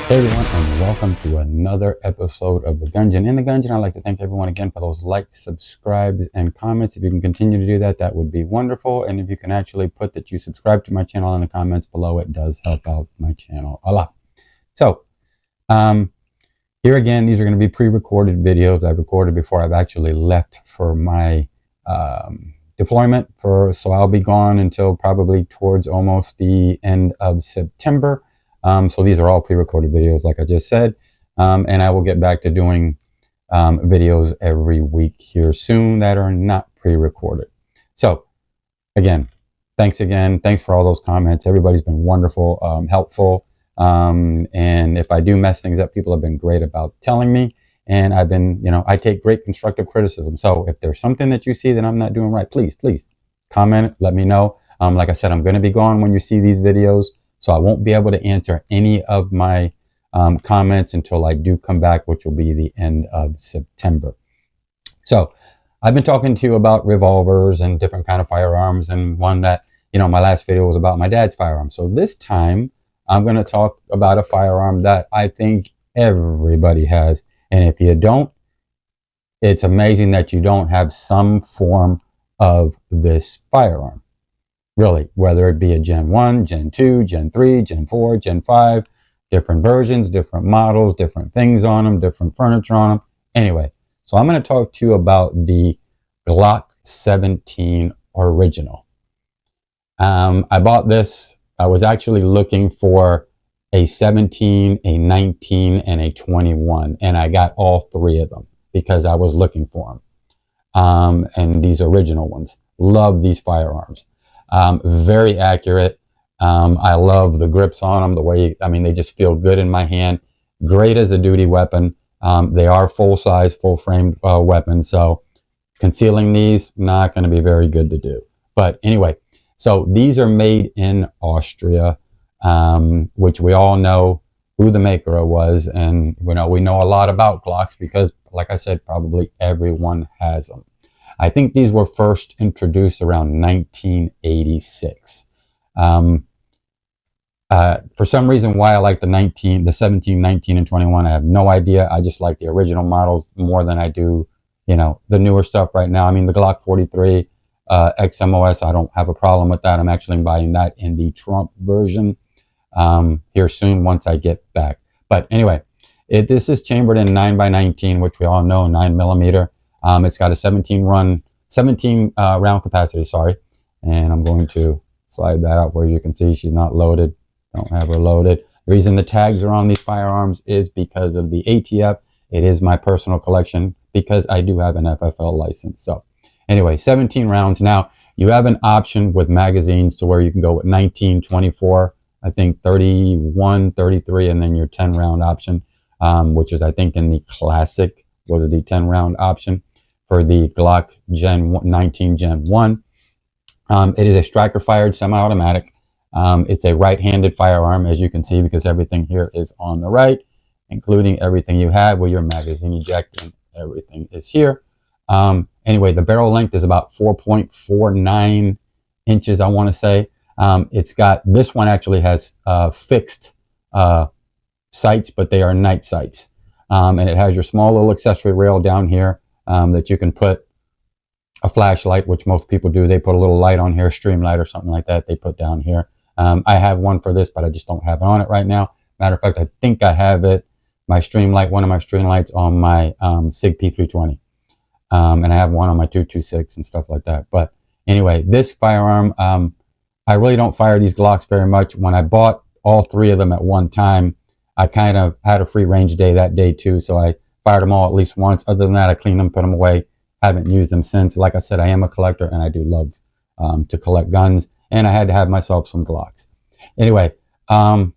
Hey everyone, and welcome to another episode of The Gungeon. In The Gungeon, I'd like to thank everyone again for those likes, subscribes, and comments. If you can continue to do that, that would be wonderful. And if you can actually put that you subscribe to my channel in the comments below, it does help out my channel a lot. So, here again, these are going to be pre-recorded videos I've recorded before I've actually left for my deployment. So I'll be gone until probably towards almost the end of September. So these are all pre-recorded videos, like I just said, and I will get back to doing videos every week here soon that are not pre-recorded. So again, thanks for all those comments. Everybody's been wonderful, helpful, and if I do mess things up, people have been great about telling me, and I've been, I take great constructive criticism. So if there's something that you see that I'm not doing right, please comment, let me know. Like I said, I'm going to be gone when you see these videos. So I won't be able to answer any of my comments until I do come back, which will be the end of September. So I've been talking to you about revolvers and different kind of firearms, and one that, my last video was about my dad's firearm. So this time I'm going to talk about a firearm that I think everybody has. And if you don't, it's amazing that you don't have some form of this firearm. Really, whether it be a Gen 1, Gen 2, Gen 3, Gen 4, Gen 5, different versions, different models, different things on them, different furniture on them. Anyway, so I'm going to talk to you about the Glock 17 original. I bought this. I was actually looking for a 17, a 19, and a 21, and I got all three of them because I was looking for them. And these original ones. Love these firearms. Very accurate. I love the grips on them, the way, they just feel good in my hand. Great as a duty weapon. They are full size, full frame weapons. So concealing these, not going to be very good to do. But anyway, so these are made in Austria, which we all know who the maker was. And, we know a lot about Glocks because, like I said, probably everyone has them. I think these were first introduced around 1986. For some reason why I like the 17, 19, and 21, I have no idea. I just like the original models more than I do, the newer stuff right now. The Glock 43 XMOS, I don't have a problem with that. I'm actually buying that in the Trump version here soon once I get back. But anyway, this is chambered in 9x19, which we all know, 9mm. It's got a 17 round capacity, sorry. And I'm going to slide that out where you can see she's not loaded. Don't have her loaded. The reason the tags are on these firearms is because of the ATF. It is my personal collection because I do have an FFL license. So anyway, 17 rounds. Now, you have an option with magazines to where you can go with 19, 24, I think 31, 33, and then your 10 round option, which is, I think, in the classic was the 10 round option. For the Glock 19 Gen 1. It is a striker-fired semi-automatic. It's a right-handed firearm, as you can see, because everything here is on the right, including everything you have where your magazine eject and everything is here. Anyway, the barrel length is about 4.49 inches, I want to say. This one actually has fixed sights, but they are night sights. And it has your small little accessory rail down here. That you can put a flashlight, which most people do. They put a little light on here, stream light or something like that. They put down here. I have one for this, but I just don't have it on it right now. Matter of fact, I think I have it, one of my stream lights on my SIG P320. And I have one on my 226 and stuff like that. But anyway, this firearm, I really don't fire these Glocks very much. When I bought all three of them at one time, I kind of had a free range day that day too. So I fired them all at least once. Other than that, I cleaned them, put them away. Haven't used them since. Like I said, I am a collector and I do love to collect guns. And I had to have myself some Glocks. Anyway, the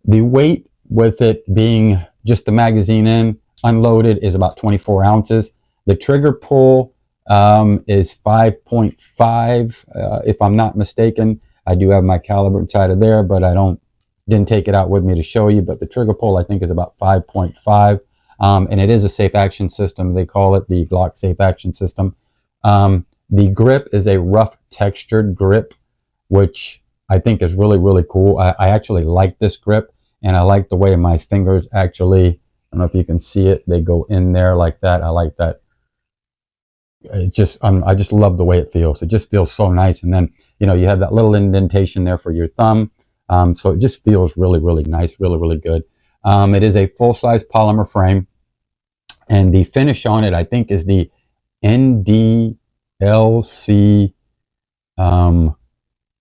weight with it being just the magazine in, unloaded, is about 24 ounces. The trigger pull is 5.5, if I'm not mistaken. I do have my caliber inside of there, but I didn't take it out with me to show you. But the trigger pull, I think, is about 5.5. And it is a safe action system. They call it the Glock safe action system. The grip is a rough textured grip, which I think is really, really cool. I actually like this grip. And I like the way my fingers actually, I don't know if you can see it, they go in there like that. I like that. I just love the way it feels. It just feels so nice. And then, you know, you have that little indentation there for your thumb. So it just feels really, really nice, really, really good. It is a full-size polymer frame. And the finish on it, I think, is the NDLC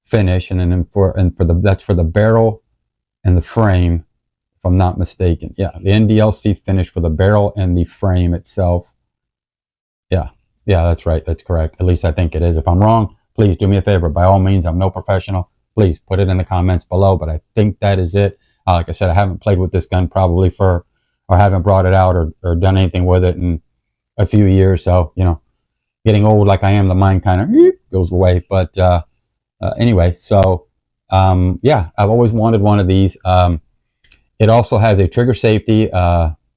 finish. And then that's for the barrel and the frame, if I'm not mistaken. Yeah, the NDLC finish for the barrel and the frame itself. Yeah, that's right. That's correct. At least I think it is. If I'm wrong, please do me a favor. By all means, I'm no professional. Please put it in the comments below, but I think that is it. Like I said, I haven't played with this gun probably or haven't brought it out or done anything with it in a few years. So, you know, getting old like I am, the mind kind of goes away. But anyway, so yeah, I've always wanted one of these. It also has a trigger safety.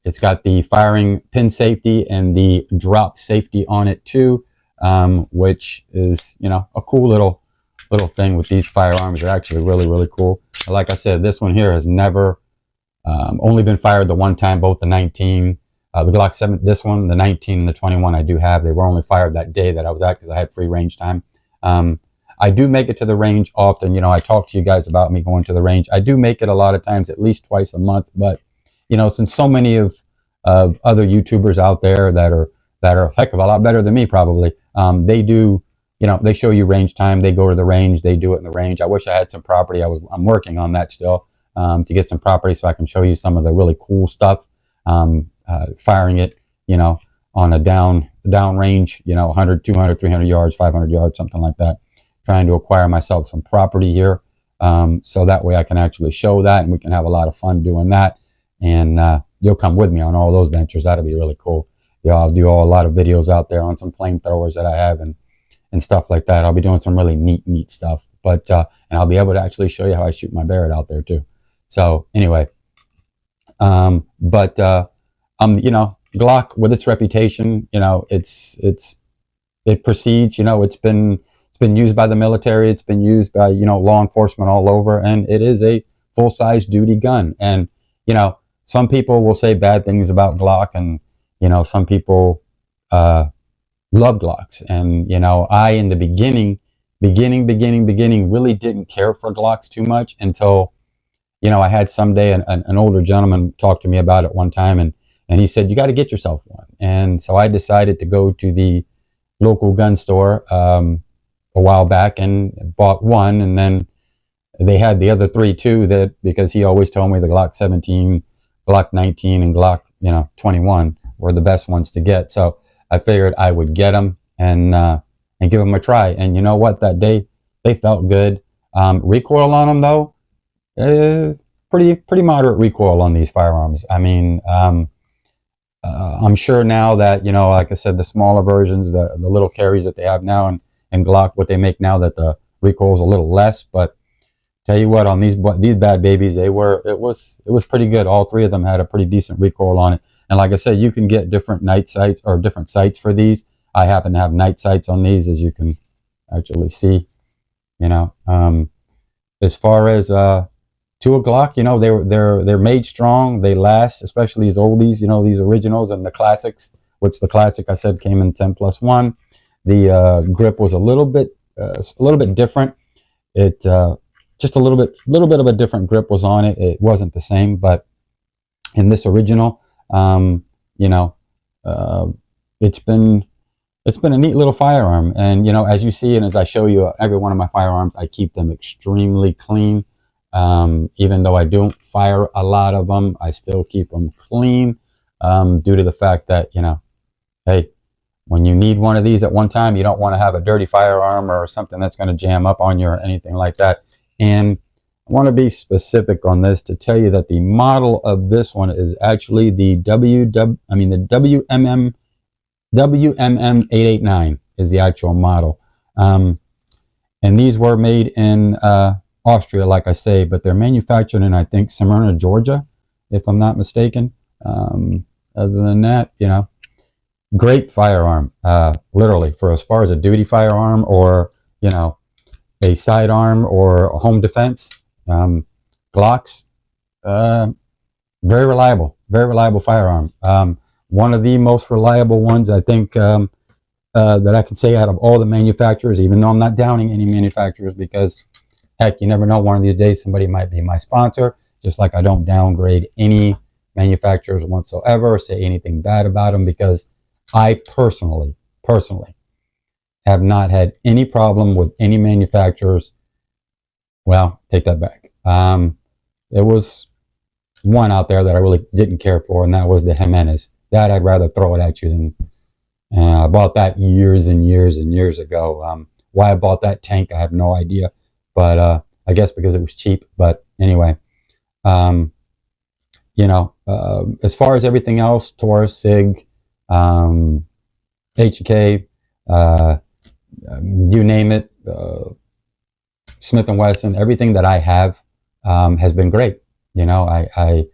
It's got the firing pin safety and the drop safety on it too, which is, you know, a cool little thing with these firearms. They're actually really, really cool. Like I said, this one here has never only been fired the one time. Both the 19, the Glock 7, this one, the 19 and the 21 I do have. They were only fired that day that I was at because I had free range time. I do make it to the range often. You know, I talk to you guys about me going to the range. I do make it a lot of times, at least twice a month. But, you know, since so many of other YouTubers out there that are a heck of a lot better than me probably, they do, you know, they show you range time. They go to the range. They do it in the range. I wish I had some property. I'm working on that still to get some property so I can show you some of the really cool stuff. Firing it, you know, on a down range, you know, 100, 200, 300 yards, 500 yards, something like that. Trying to acquire myself some property here. So that way I can actually show that and we can have a lot of fun doing that. And you'll come with me on all those ventures. That'll be really cool. Yeah, I'll do a lot of videos out there on some flamethrowers that I have and stuff like that. I'll be doing some really neat stuff. But and I'll be able to actually show you how I shoot my Barrett out there too. So anyway, you know, Glock with its reputation, you know, it precedes, you know, it's been used by the military. It's been used by, you know, law enforcement all over, and it is a full-size duty gun. And, you know, some people will say bad things about Glock, and, you know, some people love Glocks. And, you know, I, in the beginning, really didn't care for Glocks too much until, you know, I had someday an older gentleman talk to me about it one time, and he said, you got to get yourself one. And so I decided to go to the local gun store a while back and bought one, and then they had the other three too, that because he always told me the Glock 17, Glock 19, and Glock, you know, 21 were the best ones to get. So I figured I would get them and give them a try. And you know what? That day they felt good. Recoil on them though, pretty moderate recoil on these firearms. I mean, I'm sure now that, you know, like I said, the smaller versions, the little carries that they have now, and Glock, what they make now, that the recoil is a little less. But tell you what, on these bad babies, it was pretty good. All three of them had a pretty decent recoil on it. And like I said, you can get different night sights or different sights for these. I happen to have night sights on these, as you can actually see. You know, as far as to a Glock, you know, they're made strong. They last, especially these oldies, you know, these originals and the classics, which the classic I said came in 10+1. The grip was a little bit different. It just a little bit of a different grip was on it. It wasn't the same, but in this original, you know, it's been a neat little firearm. And, you know, as you see, and as I show you every one of my firearms, I keep them extremely clean. Even though I don't fire a lot of them, I still keep them clean, due to the fact that, you know, hey, when you need one of these at one time, you don't want to have a dirty firearm or something that's going to jam up on you or anything like that. And I want to be specific on this to tell you that the model of this one is actually the WMM 889 is the actual model. And these were made in Austria, like I say, but they're manufactured in, I think, Smyrna, Georgia, if I'm not mistaken. Other than that, you know, great firearm, literally, for as far as a duty firearm or, you know, a sidearm or a home defense. Glocks, Uh, very reliable firearm. One of the most reliable ones, I think, that I can say out of all the manufacturers, even though I'm not downing any manufacturers because, heck, you never know. One of these days, somebody might be my sponsor, just like I don't downgrade any manufacturers whatsoever or say anything bad about them because I personally have not had any problem with any manufacturers. Well, take that back. There was one out there that I really didn't care for, and that was the Jimenez. That I'd rather throw it at you than I bought that years and years and years ago. Why I bought that tank, I have no idea, but I guess because it was cheap. But anyway, as far as everything else, Taurus, SIG, H&K, you name it, Smith & Wesson, everything that I have has been great. I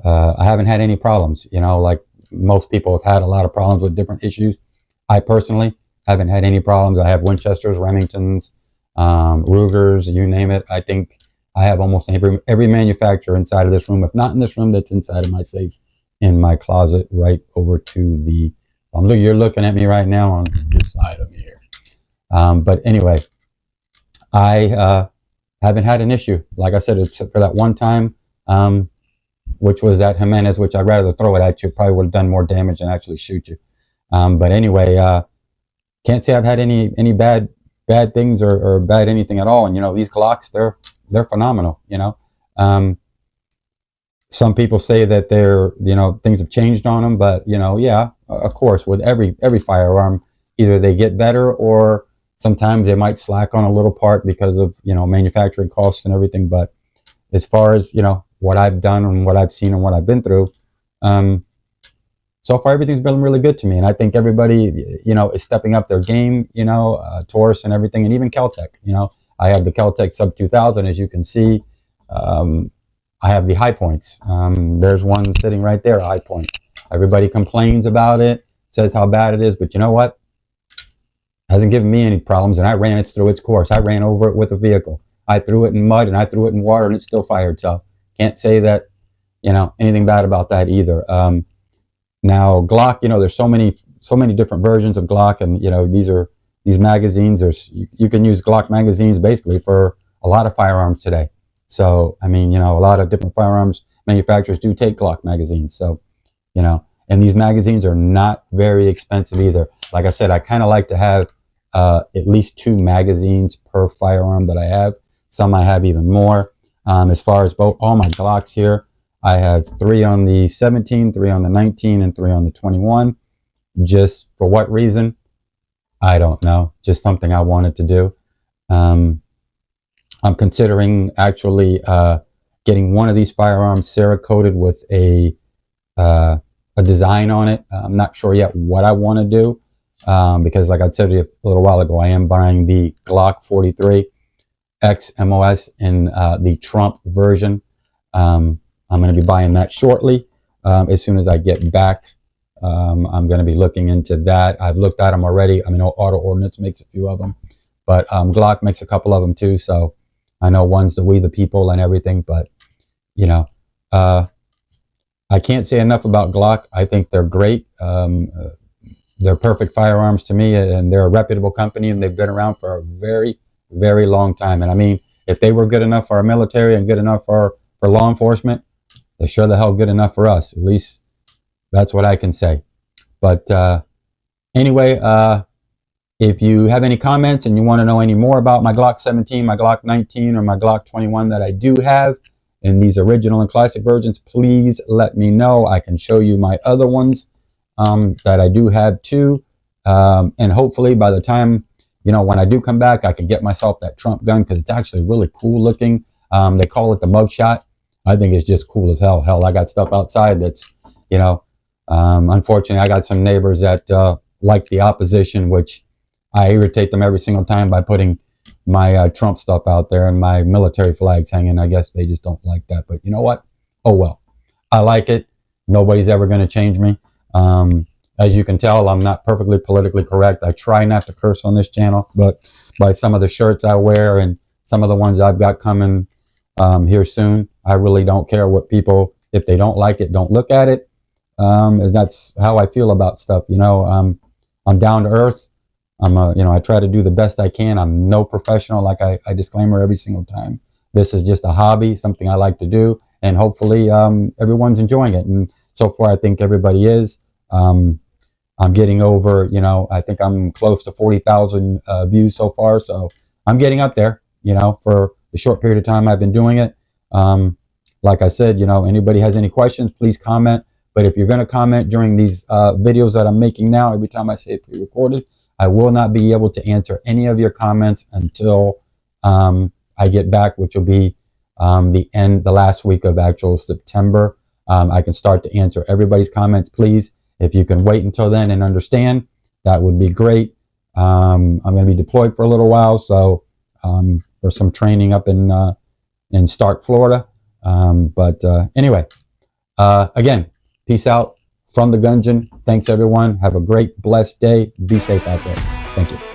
haven't had any problems, like most people have had a lot of problems with different issues. I personally haven't had any problems. I have Winchesters, Remingtons, Rugers, you name it. I think I have almost every manufacturer inside of this room, if not in this room, that's inside of my safe in my closet right over to the, you're looking at me right now on this side of me here. But anyway, I haven't had an issue. Like I said, except for that one time, which was that Jimenez, which I'd rather throw it at you. Probably would have done more damage than actually shoot you. But anyway, can't say I've had any bad things or bad anything at all. And these Glocks, they're phenomenal. Some people say that they're things have changed on them, but yeah, of course, with every firearm, either they get better or sometimes they might slack on a little part because of manufacturing costs and everything. But as far as what I've done and what I've seen and what I've been through, so far everything's been really good to me, and I think everybody is stepping up their game. Taurus and everything, and even Kel-Tec. I have the Kel-Tec Sub 2000, as you can see. I have the High Points. There's one sitting right there, High Point. Everybody complains about it, says how bad it is, but you know what? Hasn't given me any problems, and I ran it through its course. I ran over it with a vehicle. I threw it in mud and I threw it in water, and it still fired. So can't say that anything bad about that either. Now Glock, there's so many different versions of Glock, and these magazines. You can use Glock magazines basically for a lot of firearms today. So I mean, a lot of different firearms manufacturers do take Glock magazines. So and these magazines are not very expensive either. Like I said, I kind of like to have at least 2 magazines per firearm that I have. Some I have even more. As far as all my Glocks here, I have 3 on the 17, 3 on the 19, and 3 on the 21. Just for what reason? I don't know. Just something I wanted to do. I'm considering actually getting one of these firearms Cerakoted with a design on it. I'm not sure yet what I want to do because, like I said to you a little while ago, I am buying the Glock 43 X MOS in the Trump version. I'm going to be buying that shortly. As soon as I get back, I'm going to be looking into that. I've looked at them already. I mean, Auto Ordnance makes a few of them, but Glock makes a couple of them too. So I know one's the We the People and everything, but I can't say enough about Glock. I think they're great. They're perfect firearms to me, and they're a reputable company, and they've been around for a very, very long time. And I mean, if they were good enough for our military and good enough for law enforcement, they're sure the hell good enough for us. At least that's what I can say. But anyway, if you have any comments and you want to know any more about my Glock 17, my Glock 19, or my Glock 21 that I do have in these original and classic versions, please let me know. I can show you my other ones that I do have too. And hopefully by the time, when I do come back, I can get myself that Trump gun because it's actually really cool looking. They call it the mugshot. I think it's just cool as hell. Hell, I got stuff outside that's, unfortunately, I got some neighbors that like the opposition, which I irritate them every single time by putting my Trump stuff out there and my military flags hanging. I guess they just don't like that. But you know what? Oh, well. I like it. Nobody's ever going to change me. As you can tell, I'm not perfectly politically correct. I try not to curse on this channel, but by some of the shirts I wear and some of the ones I've got coming here soon. I really don't care what people, if they don't like it, don't look at it. As that's how I feel about stuff. I'm down to earth. I try to do the best I can. I'm no professional, like I disclaimer every single time. This is just a hobby, something I like to do, and hopefully everyone's enjoying it. And so far, I think everybody is. I'm getting over, I think I'm close to 40,000 views so far. So I'm getting up there, for the short period of time I've been doing it. Like I said, anybody has any questions, please comment. But if you're going to comment during these videos that I'm making now, every time I say pre-recorded, I will not be able to answer any of your comments until I get back, which will be the last week of actual September. I can start to answer everybody's comments, please. If you can wait until then and understand, that would be great. I'm going to be deployed for a little while, so for some training up in Stark, Florida. Anyway, again, peace out from the Gungeon. Thanks, everyone. Have a great, blessed day. Be safe out there. Thank you.